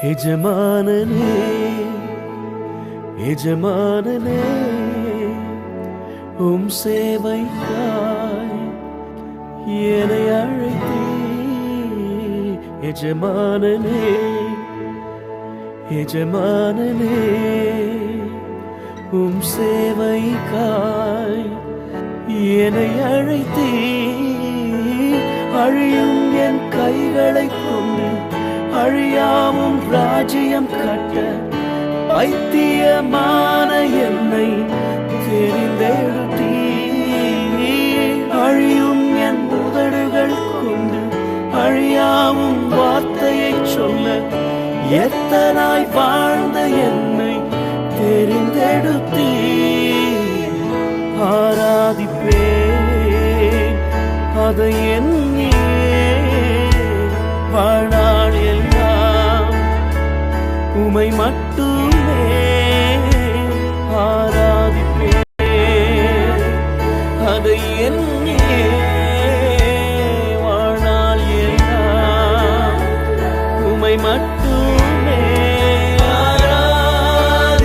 எஜமானனே எஜமானனே உம் சேவைக்காய் என்னை அழைத்தீ எஜமானனே எஜமானனே உம் சேவைக்காய் என்னை அழைத்தீ அழியும் என் கைகளை கொண்டு அழியாவும் ராஜ்யம் கட்ட பைத்தியமான என்னை தெரிந்தெடுத்தீ அழியும் என் உதடுகள் கொண்டு அழியாவும் வார்த்தையை சொல்ல எத்தனாய் வாழ்ந்த என்னை தெரிந்தெடுத்தீ ஆராதிப்பேன் அதை எண்ணியே வாழ்நாள் எல்லாம் உமை மட்டுமே ஆராதிப்பேன் அதை எண்ணியே வாழ்நாள் எல்லாம் உமை மட்டுமே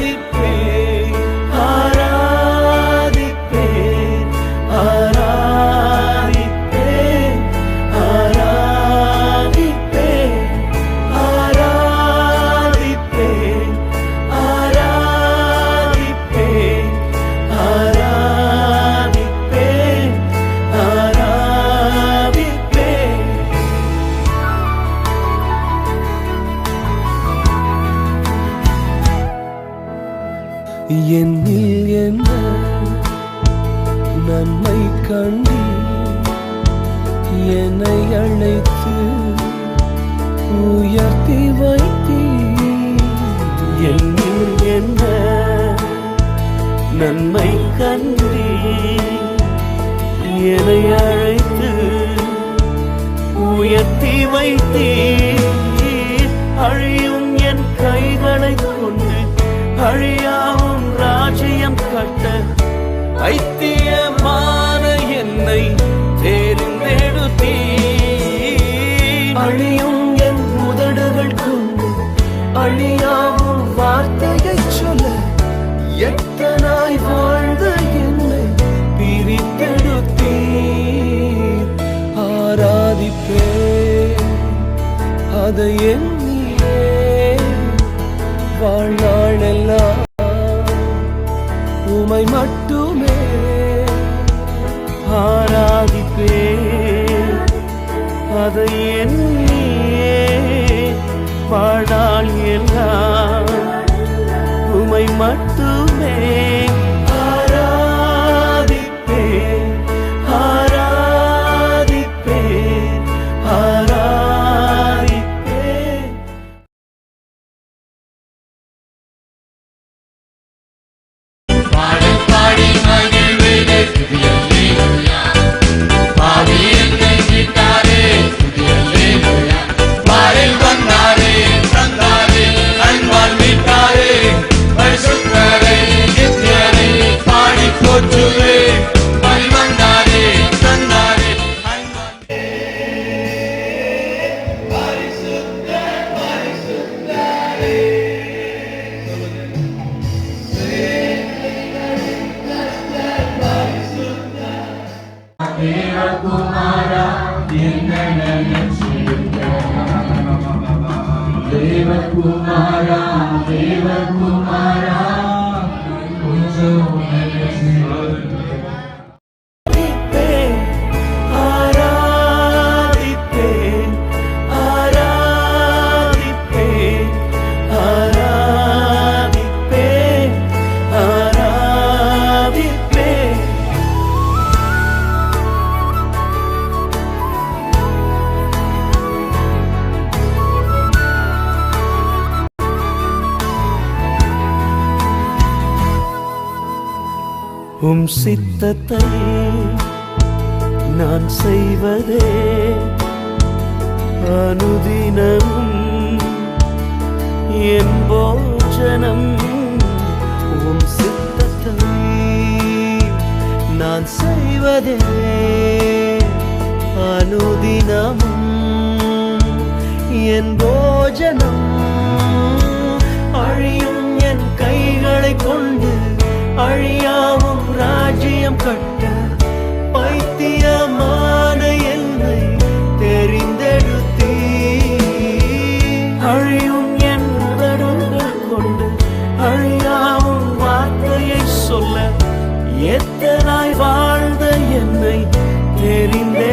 ஆராதிப்பேன் ஆராதிப்பேன் ஆராதிப்பேன் ஆராதிப்பேன் ஆராதிப்பேன் ஆராதிப்பேன் ஆராதிப்பேன் ஆராதிப்பேன் என்னில் என்ன நன்மை கண்டு என்னை அழைத்து உயர்த்தி வைத்தீ என்னில் என்ன நன்மை கண்டு என்னை அழைத்து உயர்த்தி வைத்தீ அழியும் என் கைகளை கொண்டு அழியாவும் ராஜ்யம் கட்ட பைத்தியமான என்னை தெரிந்தெடுத்தீ அழியும் என் உதடுகள் கொண்டு அழியாவும் வார்த்தையை சொல்ல எத்தனாய் வாழ்ந்த என்னை பிரித்தெடுத்தீ ஆராதிப்பேன் அதை எண்ணியே வாழ்நாள் எல்லாம் உமை மட்டுமே ஆராதிப்பேன் அதை எண்ணியே வாழ்நாள் எல்லாம் உமை மட்டுமே ஆராதிப்பேன் ஆராதிப்பேன் ஆராதிப்பேன் Kumara, Deva Kumara, ஆராதிப்பேன் ஆராதிப்பேன் ஆராதிப்பேன் ஆராதிப்பேன் உம் சித்தத்தை நான் செய்வதே அனுதினமும் என் போஜனம் உம் சித்தத்தை நான் செய்வதே அனுதினமும் என் போஜனம் அழியும் என் கைகளை கொண்டு அழியாவும் ராஜ்யம் கட்ட பைத்தியமான என்னை தெரிந்தெடுத்தீ. அழியும் என் உதடுகள் கொண்டு அழியாவும் வார்த்தையை சொல்ல எத்தனாய் வாழ்ந்த என்னை தெரிந்தே